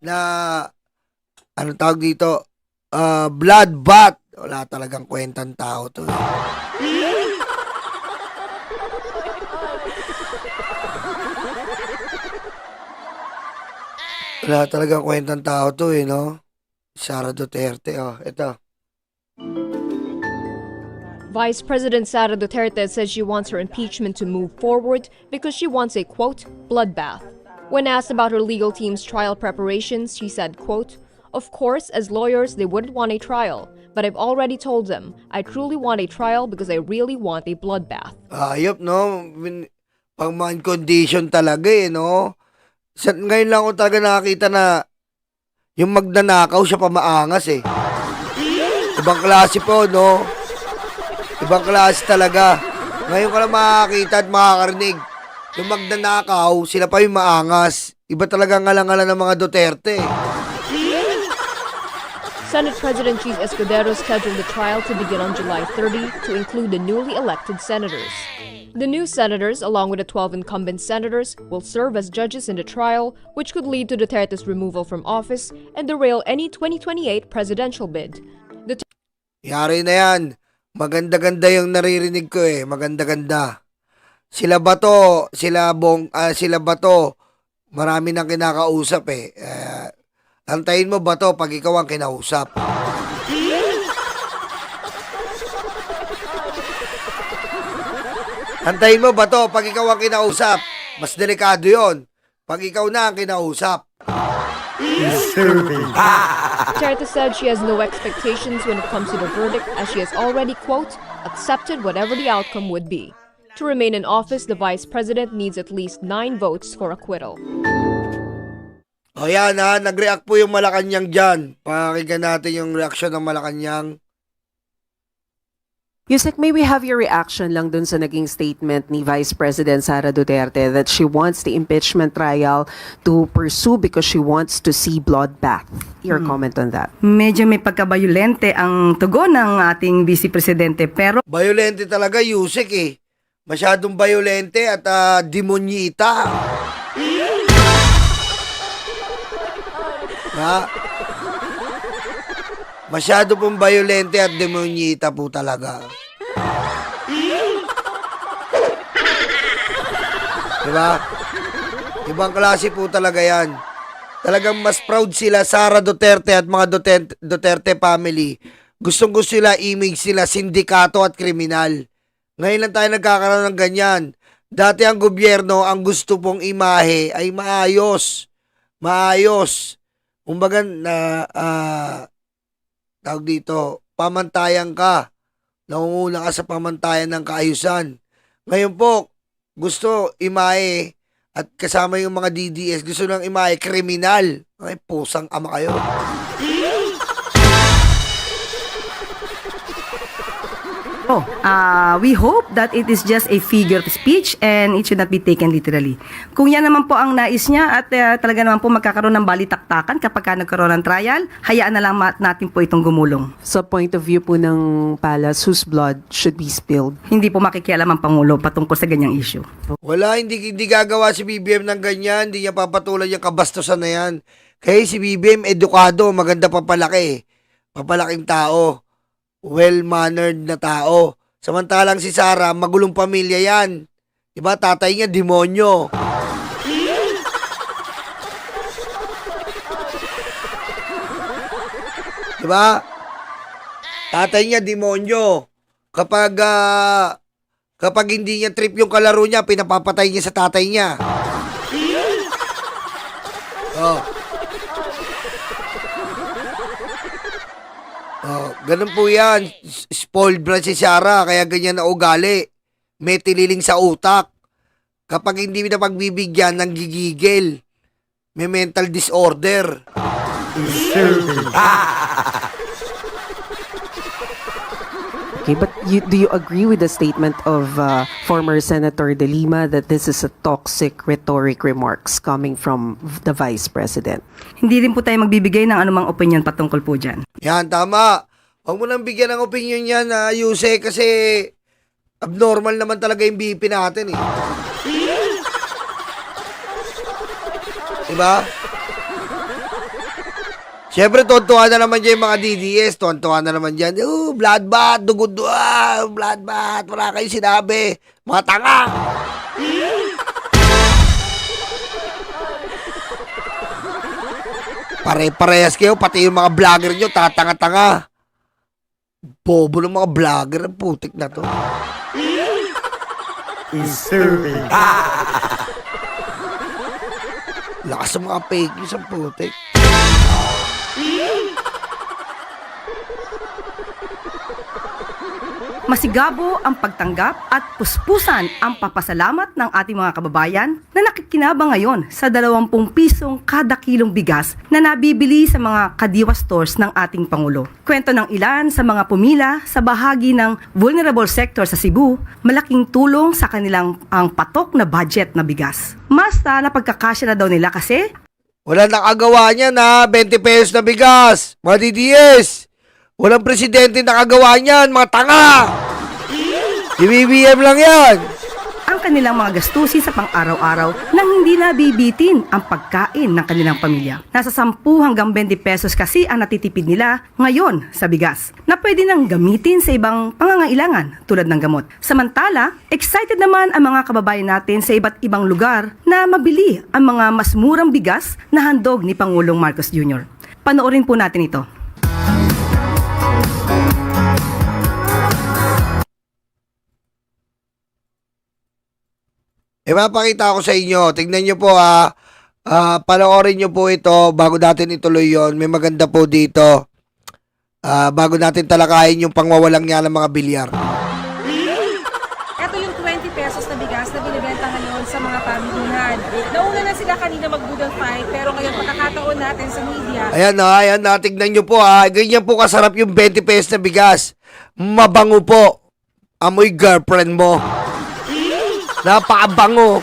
na ano tawag dito, bloodbath. Wala talagang kwentang tao to. Wala talagang kwentang tao to no? Sara Duterte, ito. Vice President Sara Duterte says she wants her impeachment to move forward because she wants a, quote, bloodbath. When asked about her legal team's trial preparations, she said, quote, "Of course, as lawyers, they wouldn't want a trial, but I've already told them I truly want a trial because I really want a bloodbath." Ayop, no? Pang-man condition talaga, no? Ngayon lang ako talaga nakakita na yung magnanakaw siya pa maangas, Ibang klase po, no? Ibang klase talaga. Ngayon ka lang makakita at makakarinig. Yung magnanakaw, sila pa yung maangas. Iba talaga ngalangalan ng mga Duterte. Senate President Cheese Escudero scheduled the trial to begin on July 30 to include the newly elected senators. The new senators, along with the 12 incumbent senators, will serve as judges in the trial, which could lead to Duterte's removal from office and derail any 2028 presidential bid. Yari na yan. Maganda-ganda yung naririnig ko Maganda-ganda. Sila Bato, sila Bato, marami nang kinakausap antayin mo Bato pag ikaw ang kinausap. Antayin mo Bato pag ikaw ang kinausap. Mas delikado yon pag ikaw na ang kinausap. Duterte said she has no expectations when it comes to the verdict as she has already, quote, accepted whatever the outcome would be. To remain in office, the vice president needs at least 9 votes for acquittal. O yan nag-react po yung Malacanang dyan. Pakinggan natin yung reaksyon ng Malacanang. Yusek, may we have your reaction lang dun sa naging statement ni Vice President Sara Duterte that she wants the impeachment trial to pursue because she wants to see bloodbath. Your comment on that? Medyo may pagkabayolente ang tugon ng ating Vice Presidente pero Bayolente talaga, Yusek Masyadong bayolente at demonyita. Masyado pong bayolente at demonyita po talaga. Diba? Ibang klase po talaga yan. Talagang mas proud sila, Sara Duterte at mga Duterte family. Gustong-gusto nila, image sila, sindikato at kriminal. Ngayon lang tayo nagkakaroon ng ganyan. Dati ang gobyerno, ang gusto pong imahe ay maayos. Maayos. Kumbaga tawag dito, pamantayan ka. Nangunguna ka sa pamantayan ng kaayusan. Ngayon po, gusto imahe at kasama yung mga DDS, gusto nang imahe kriminal. Ay, pusang ama kayo. we hope that it is just a figure of speech and it should not be taken literally. Kung yan naman po ang nais niya at talaga naman po magkakaroon ng balitaktakan kapag nagkaroon ng trial, hayaan na lang natin po itong gumulong. Sa point of view po ng Palace, whose blood should be spilled? Hindi po makikialam ang Pangulo patungkol sa ganyang issue. Wala, hindi gagawa si BBM ng ganyan. Hindi niya papatulan yung kabastusan na yan. Kaya si BBM, edukado, maganda papalaki. Papalaking tao. Well-mannered na tao. Samantalang si Sara, magulong pamilya yan. Diba? Tatay niya, demonyo. Diba? Tatay niya, demonyo. Kapag hindi niya trip yung kalaro niya, pinapapatay niya sa tatay niya. Ganun po yan. Spoiled brat si Sara, kaya ganyan na ugali. May tililing sa utak. Kapag hindi na pagbibigyan, nanggigigil. May mental disorder. Okay, but do you agree with the statement of former Senator De Lima that this is a toxic rhetoric remarks coming from the Vice President? Hindi rin po tayo magbibigay ng anumang opinion patungkol po dyan. Yan, tama. Huwag mo nang bigyan ng opinion yan, Yuse, kasi abnormal naman talaga yung BP natin, Diba? Siyempre, tuwan-tuwa na naman dyan yung mga DDS. Tuwan-tuwa na naman dyan. Bloodbath, bloodbath. Wala kayong sinabi. Mga tanga. Pare-parehas kayo, pati yung mga vlogger nyo, tatanga-tanga. Bobo ng mga vlogger, ang putik na to. Lakas ng mga fake news, ang putik. Masigabo ang pagtanggap at puspusan ang papasalamat ng ating mga kababayan na nakikinabang ngayon sa 20 pisong kada kilong bigas na nabibili sa mga kadiwa stores ng ating Pangulo. Kwento ng ilan sa mga pumila sa bahagi ng vulnerable sector sa Cebu, malaking tulong sa kanilang ang patok na budget na bigas. Basta na pagkakasya na daw nila kasi Wala nakagawa niya na 20 pesos na bigas. Mga DDS. Walang presidente nakagawa niyan, mga tanga. BBM lang yan. ang kanilang mga gastusin sa pang-araw-araw nang hindi nabibitin ang pagkain ng kanilang pamilya. Nasa 10 hanggang 20 pesos kasi ang natitipid nila ngayon sa bigas na pwede nang gamitin sa ibang pangangailangan tulad ng gamot. Samantala, excited naman ang mga kababayan natin sa iba't ibang lugar na mabili ang mga mas murang bigas na handog ni Pangulong Marcos Jr. Panoorin po natin ito. Ipapakita ko sa inyo. Tignan nyo po panoorin nyo po ito bago natin ituloy yon. May maganda po dito. Bago natin talakayin yung pangwawalang niya ng mga bilyar. Ito yung 20 pesos na bigas na binibenta ngayon sa mga pamilihan. Nauna na sila kanina mag-Google fight, pero ngayon pagkakataon natin sa media. Ayan na. Tignan nyo po Ganyan po kasarap yung 20 pesos na bigas. Mabango po. Amoy girlfriend mo. Napakabango.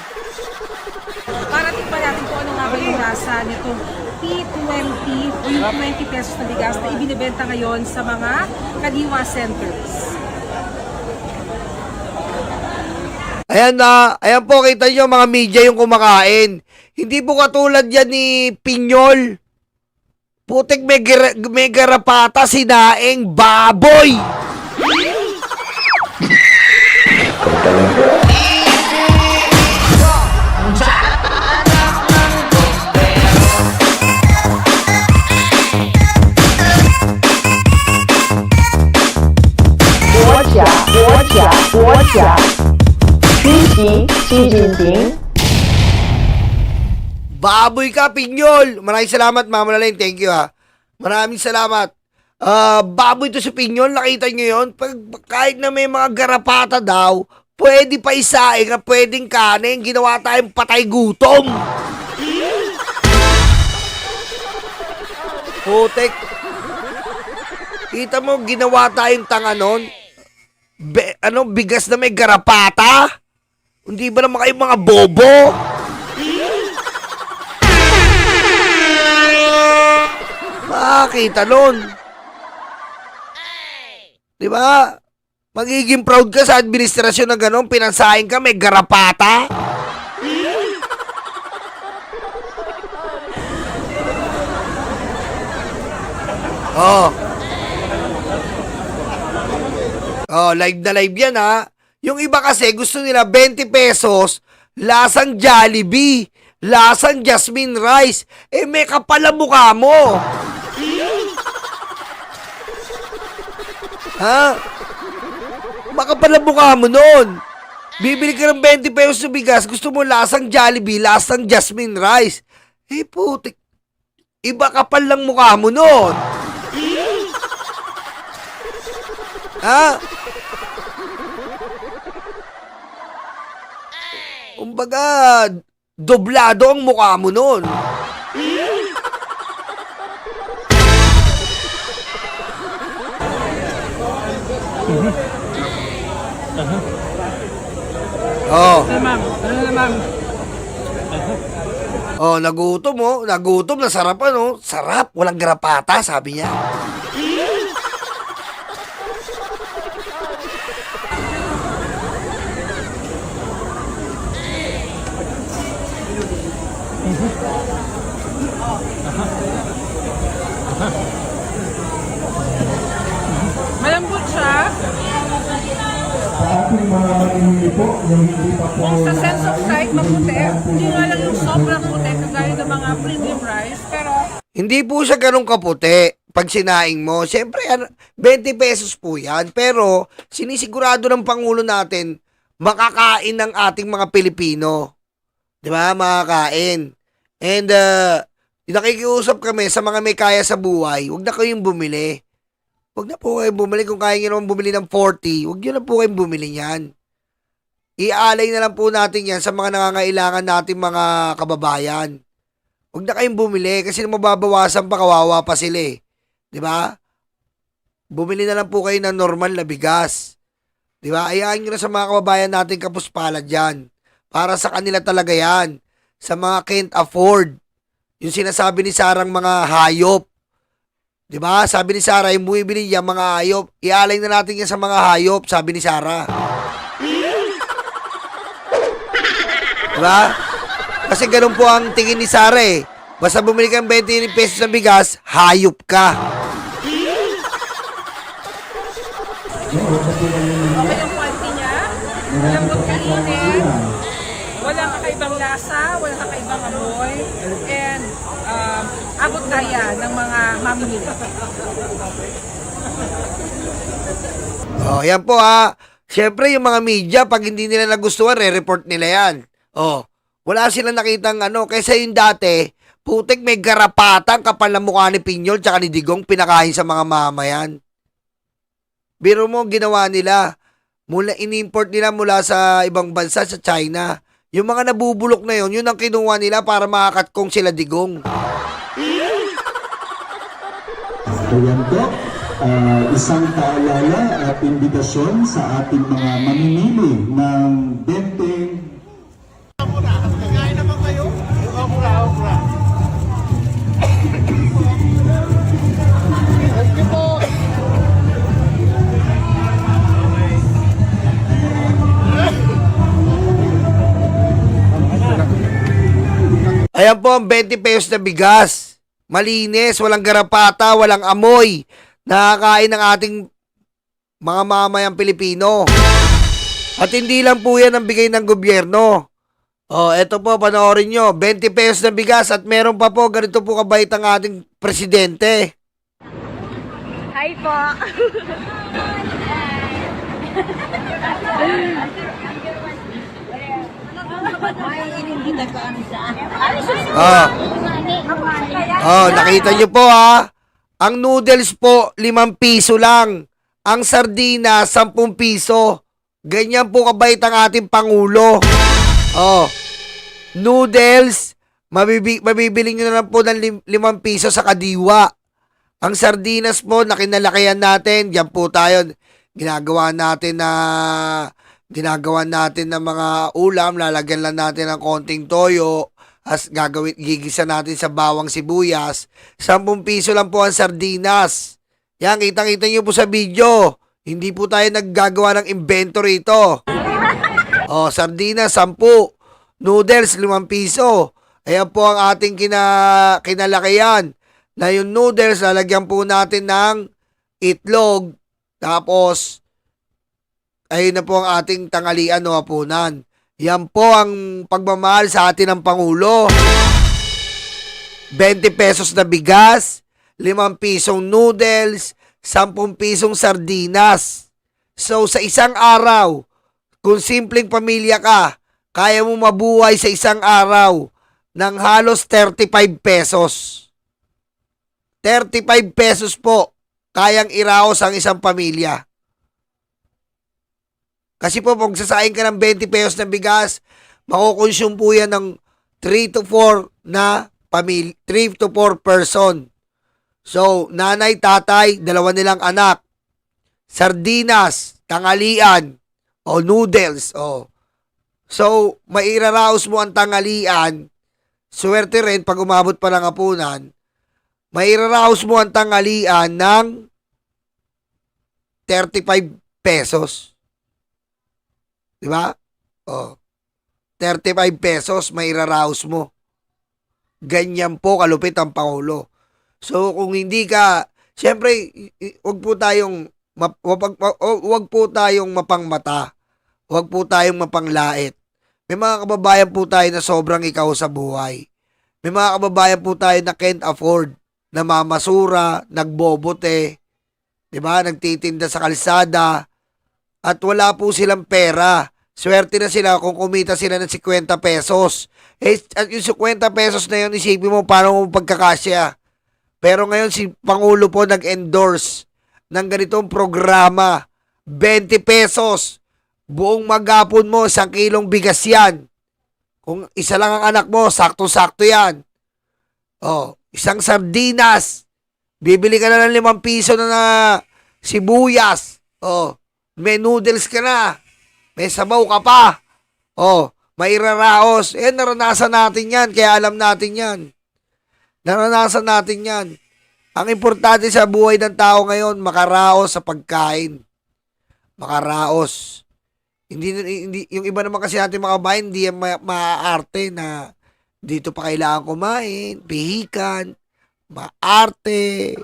Para tikman natin kung ano nga ba yung lasa nitong P20 o yung 20 pesos na bigas na ibinibenta ngayon sa mga kadiwa centers. Ayan po, kita nyo mga media yung kumakain. Hindi po katulad yan ni Pinyol. Putik may garapata, sinaing baboy.国家出席习近平。 Baboy ka, Pinyol. Maraming salamat, Mama Laling. Thank you, ha. Maraming salamat. Baboy to si Pinyol. Nakita nyo yun? Kahit na may mga garapata daw, pwede pa isaing at pwedeng kanin. Ginawa tayong patay gutom. Putek. Kita mo, ginawa tayong tanga nun. Bigas na may garapata? Hindi ba naman kayo mga bobo? Makakita nun. Di ba? Magiging proud ka sa administrasyon na gano'n, pinansahin ka, may garapata? Live na live yan, ha. Yung iba kasi gusto nila 20 pesos, lasang Jollibee, lasang Jasmine Rice. May kapal ang mukha mo. Ha? Makapal ang mukha mo nun. Bibili ka ng 20 pesos na bigas, gusto mo lasang Jollibee, lasang Jasmine Rice. Putik. Iba kapal lang mukha mo nun. Ha? Kumbaga, doblado ang mukha mo nun. Nagutom mo. Nagutom, nasarap ano. Sarap, walang garapata, sabi niya. ating mga maninili po yung hindi pa po Kung sa sense of sight, maputi. Hindi nga lang yung sobrang puti, kagaya ng mga premium rice. Pero Hindi po siya ganun kaputi pag sinaing mo. Siyempre, 20 pesos po yan. Pero, sinisigurado ng Pangulo natin, makakain ng ating mga Pilipino. Di ba? Makakain. And, nakikiusap kami sa mga may kaya sa buhay, huwag na kayong bumili. Huwag na po kayong bumili. Kung kaya nyo naman bumili ng 40, huwag nyo na po kayong bumili yan. Iaalay na lang po natin yan sa mga nangangailangan natin mga kababayan. Huwag na kayong bumili kasi mababawasan pa, kawawa pa sila eh. Di ba? Bumili na lang po kayo ng normal na bigas. Di ba? Ayaan nyo na sa mga kababayan natin kapuspalad yan. Para sa kanila talaga yan. Sa mga can't afford. Yung sinasabi ni Sarang mga hayop. Di ba? Sabi ni Sarah, yung bumibili niya mga hayop. Ialay na natin yan sa mga hayop, sabi ni Sarah. Di ba? Kasi ganun po ang tingin ni Sarah eh. Basta bumili kang 20 pesos na bigas, hayop ka. okay yung quality niya. Malambot kainin. Walang kakaibang lasa, walang kakaibang amoy. And abot kaya ng mga mamimili. Oh, yan po ha. Siyempre yung mga media, pag hindi nila nagustuhan, re-report nila yan. Oh, wala silang nakitang ano. Kaysa yung dati, putik may garapatang kapal na mukha ni Pinyol tsaka ni Digong pinakain sa mga mamayan. Biro mo, ginawa nila. Mula, in-import nila mula sa ibang bansa, sa China. Yung mga nabubulok na yun ang kinuha nila para makakatkong sila Digong. So yan po, isang paalala at imbitasyon sa ating mga mamimili ng 20. Ayan po ang 20 pesos na bigas. Malinis, walang garapata, walang amoy. Nakakain ng ating mga mamayang Pilipino. At hindi lang po yan ang bigay ng gobyerno. Oh, eto po, panoorin nyo. 20 pesos na bigas at meron pa po, ganito po kabait ang ating presidente. Hi po. Oh. Oh, nakita nyo po ha. Ang noodles po, 5 piso lang. Ang sardina, 10 piso. Ganyan po kabait ang ating Pangulo. Oh. Noodles, mabibili nyo na lang po ng 5 piso sa kadiwa. Ang sardinas po, nakinalakihan natin. Diyan po tayo. Ginagawa natin ng mga ulam. Lalagyan lang natin ng konting toyo. As gigisa natin sa bawang sibuyas. 10 piso lang po ang sardinas. Yan, kitang-kita nyo po sa video. Hindi po tayo naggagawa ng inventory ito. Oh, sardinas, 10. Noodles, 5 piso. Ayan po ang ating kinalakihan. Na yung noodles, lalagyan po natin ng itlog. Tapos, ayun na po ang ating tanghalian o hapunan. Yan po ang pagmamahal sa atin ng Pangulo. 20 pesos na bigas, 5 pisong noodles, 10 pisong sardinas. So, sa isang araw, kung simpleng pamilya ka, kaya mo mabuhay sa isang araw ng halos 35 pesos. 35 pesos po, kayang iraos ang isang pamilya. Kasi po, pag sasaing ka ng 20 pesos na bigas, makukonsume po yan ng 3 to 4 na pamilya, 3 to 4 person. So, nanay, tatay, dalawa nilang anak. Sardinas, tanghalian, o noodles, o. So, mairaraos mo ang tanghalian, swerte rin pag umabot pa ng hapunan, mairaraos mo ang tanghalian ng 35 pesos. Diba? Oh. 35 pesos may iraraos mo. Ganyan po kalupit ang Pangulo. So kung hindi ka, siyempre wag po tayong mapangmata huwag po tayong mapanglait. May mga kababayan po tayo na sobrang ikaw sa buhay. May mga kababayan po tayo na can't afford, na mamasura, nagbobote, 'di ba? Nagtitinda sa kalsada at wala po silang pera. Swerte na sila kung kumita sila ng 50 pesos. At yung 50 pesos na yun, isipin mo paano mo pagkakasya. Pero ngayon si Pangulo po nag-endorse ng ganitong programa. 20 pesos. Buong maghapon mo, 1 kilong bigas yan. Kung isa lang ang anak mo, sakto-sakto yan. Oh, isang sardinas. Bibili ka na ng 5 piso na sibuyas. Oh, may noodles ka na. May sabaw ka pa. Oh, may raraos. Naranasan natin yan. Kaya alam natin yan. Naranasan natin yan. Ang importante sa buhay ng tao ngayon, makaraos sa pagkain. Makaraos. Hindi, yung iba naman kasi natin mga kabayan, hindi yan maaarte na dito pa kailangan kumain, pihikan, maarte.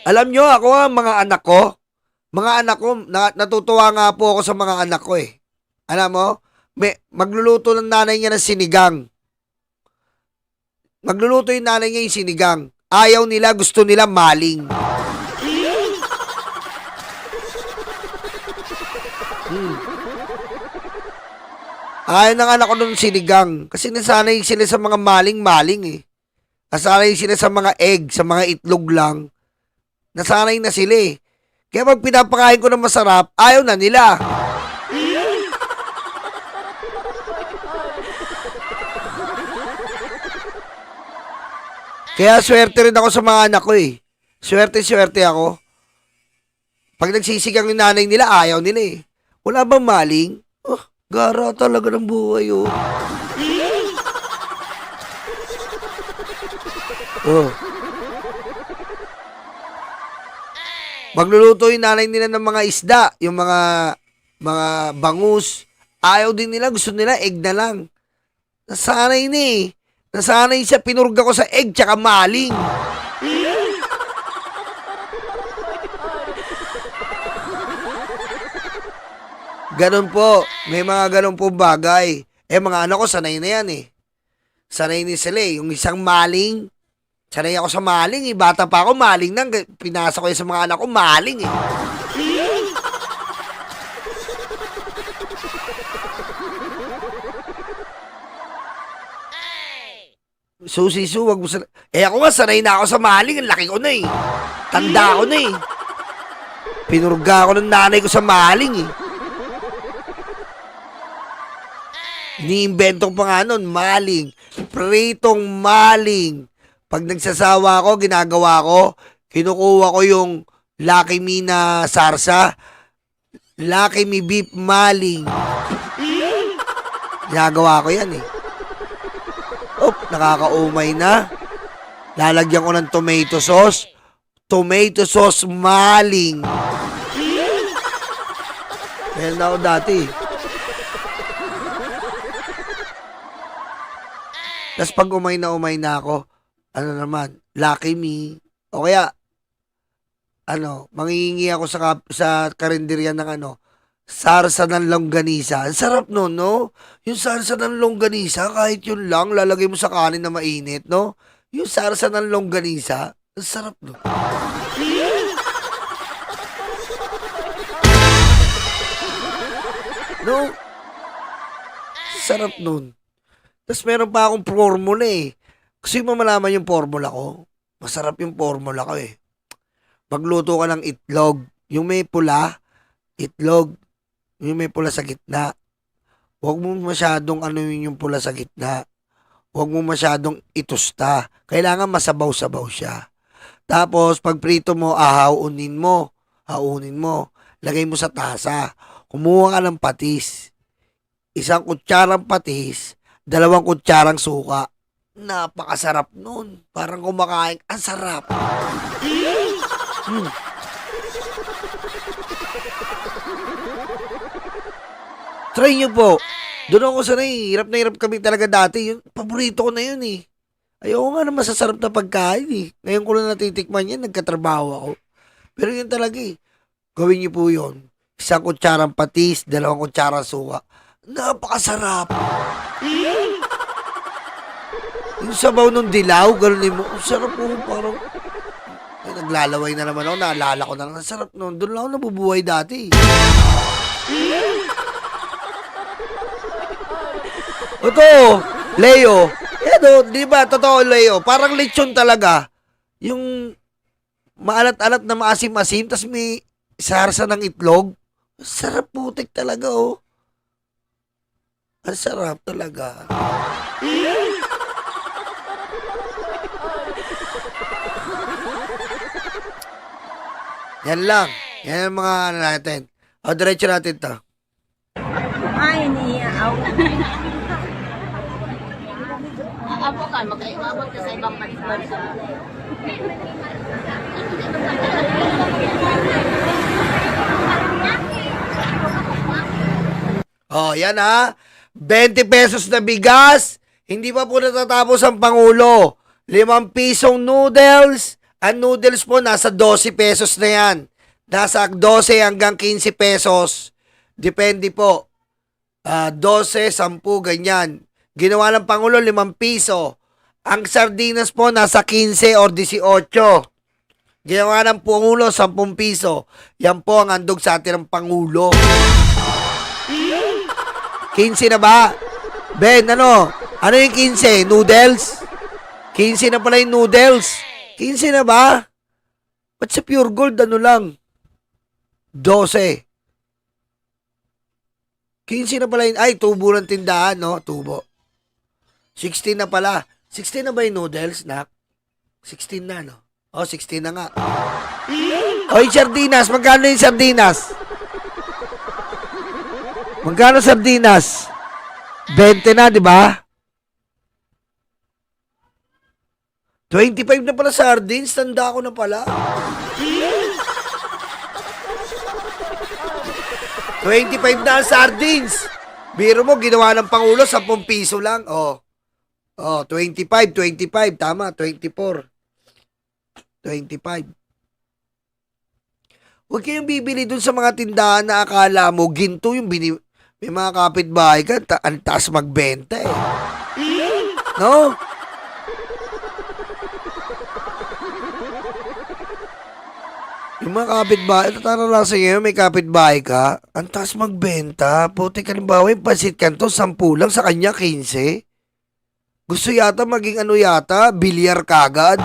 Alam nyo, ako ang mga anak ko, natutuwa nga po ako sa mga anak ko eh. Alam mo, magluluto ng nanay niya ng sinigang. Magluluto yung nanay niya yung sinigang. Ayaw nila, gusto nila maling. Ayaw ng anak ko ng sinigang. Kasi nasanay sila sa mga maling-maling eh. Nasanay sila sa mga egg, sa mga itlog lang. Nasanay na sila eh. Kaya pag pinapakain ko ng masarap, ayaw na nila. Kaya swerte rin ako sa mga anak ko eh. Swerte ako. Pag nagsisigang yung nanay nila, ayaw nila eh. Wala bang maling? Oh, gara talaga ng buhay oh. Oh. Magluluto yung nanay nila ng mga isda, yung mga bangus. Ayaw din nila, gusto nila egg na lang. Nasanay na eh. Nasanay siya, pinurga ko sa egg tsaka maling. Ganon po. May mga ganon po bagay. Mga anak ko, sanay na yan eh. Sanay ni sila eh. Yung isang maling, sanay ako sa maling eh. Bata pa ako, maling nang. Pinasa ko yan sa mga anak ko, maling eh. Susi-su, wag mo sa... ako nga, sanay na ako sa maling. Ang laki ko na eh. Tanda ko na eh. Pinurga ako ng nanay ko sa maling eh. Iniimbento pa nga nun, maling. Pritong maling. Pag nagsasawa ako, ginagawa ko, kinukuha ko yung Lucky Me na sarsa. Lucky Me beef maling. Ginagawa ko yan eh. Oh, nakakaumay na. Lalagyan ko ng tomato sauce. Tomato sauce maling. Meron na ako dati. Tapos pag umay na ako, ano naman, Lucky Me. O kaya, mangingi ako sa karinderya ng sarsa ng longganisa. Ang sarap nun, no? Yung sarsa ng longganisa, kahit yun lang, lalagay mo sa kanin na mainit, no? Yung sarsa ng longganisa, ang sarap nun. No? Sarap nun. Tapos meron pa akong formula eh. Kasi mamalaman yung formula ko. Masarap yung formula ko eh. Magluto ka ng itlog. Yung may pula, itlog. Yung may pula sa gitna. Huwag mo masyadong yung pula sa gitna. Huwag mo masyadong itusta. Kailangan masabaw-sabaw siya. Tapos, pag prito mo, haunin mo. Lagay mo sa tasa. Kumuha ka ng patis. 1 kutsarang patis, 2 kutsarang suka. Napakasarap nun. Parang kumakain. Ang sarap. Try nyo po. Doon ako sanay. Hirap na hirap kami talaga dati. Yung paborito ko na yun eh. Ayoko nga na masasarap na pagkain eh. Ngayon ko lang natitikman yan, nagkatrabaho ako. Pero yun talaga eh. Gawin niyo po yun. Isang kutsarang patis, 2 kutsarang suka. Napakasarap. Yung sabaw ng dilaw, ganunin mo. Ang sarap po, parang... Ay, naglalaway na naman ako. Naalala ko na lang. Ang sarap nun. Doon lang ako nabubuhay dati. Ito, Leo. Eto, di ba? Totoo, Leo. Parang lechon talaga. Yung maalat-alat na maasim-asim, tas may sarsa ng itlog. Sarap putik talaga, oh. Ang sarap talaga. Yan lang. Yan ang mga ano natin. O, diretso natin to. Ay, niiyaw. Apo ka, mag-aibabot ka sa ibang bansa. Oh, yan ha. 20 pesos na bigas. Hindi pa po natatapos ang Pangulo. 5 pisong noodles. Ang noodles po, nasa 12 pesos na yan. Nasa 12 hanggang 15 pesos. Depende po. 12, 10, ganyan. Ginawa ng Pangulo, 5 piso. Ang sardinas po, nasa 15 or 18. Ginawa ng Pangulo, 10 piso. Yan po ang handog sa atin ng Pangulo. 15 na ba? Ben, ano? Ano yung 15? Noodles? 15 na pala yung noodles. 15 na ba? Ba't sa Pure Gold, ano lang? 12. 15 na pala yung, ay, tubo ng tindahan, no? Tubo. 16 na pala. 16 na ba yung noodles, nak? 16 na, no? Oh, 16 na nga. O, yung sardinas. Magkano yung sardinas? Magkano sardinas? 20 na, di ba? 25 na pala sardines. Tanda ko na pala. 25 na ang sardines. Biro mo, ginawa ng Pangulo, 10 piso lang. Oh, 25. Tama, 24. 25. Huwag kayong bibili dun sa mga tindahan na akala mo, ginto yung may mga kapitbahay ka, ang taas magbenta eh. No? Yung mga kapitbahay, tatara lang sa iyo, may kapitbahay ka, ang taas magbenta. Puti ka limbawa, yung pansit kanto, 10 lang, sa kanya 15. Gusto yata maging ano yata, bilyar kagad.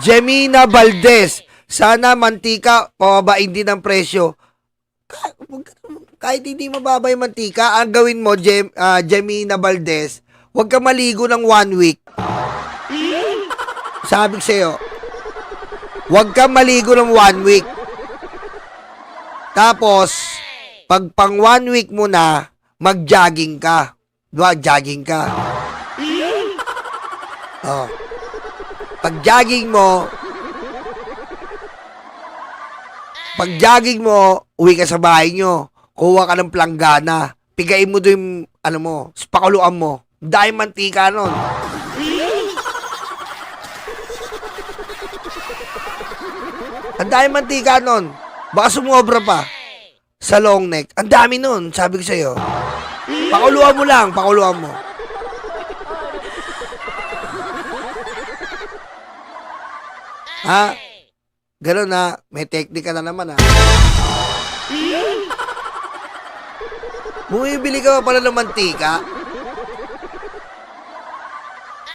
Jemina Valdez, sana mantika, pababain din ang presyo. Kahit hindi mababa yung mantika, ang gawin mo, Jemina Valdez, huwag ka maligo ng 1 week. Sabi ko sa'yo, huwag ka maligo ng 1 week. Tapos, pag pang 1 week mo na, mag-jogging ka. Diba? Jogging ka. Oh. Pag jogging mo, uwi ka sa bahay nyo, kuha ka ng planggana, pigain mo doon yung, ano mo, pakuluan mo, dahil mantika nun. Ang dahil mantika nun, baka sumobra pa sa long neck. Ang dami nun, sabi ko sa'yo. Pakuluan mo lang, pakuluan mo. Ha? Ganun na. May teknika na naman ha. Bumibili ka pa pala ng mantika.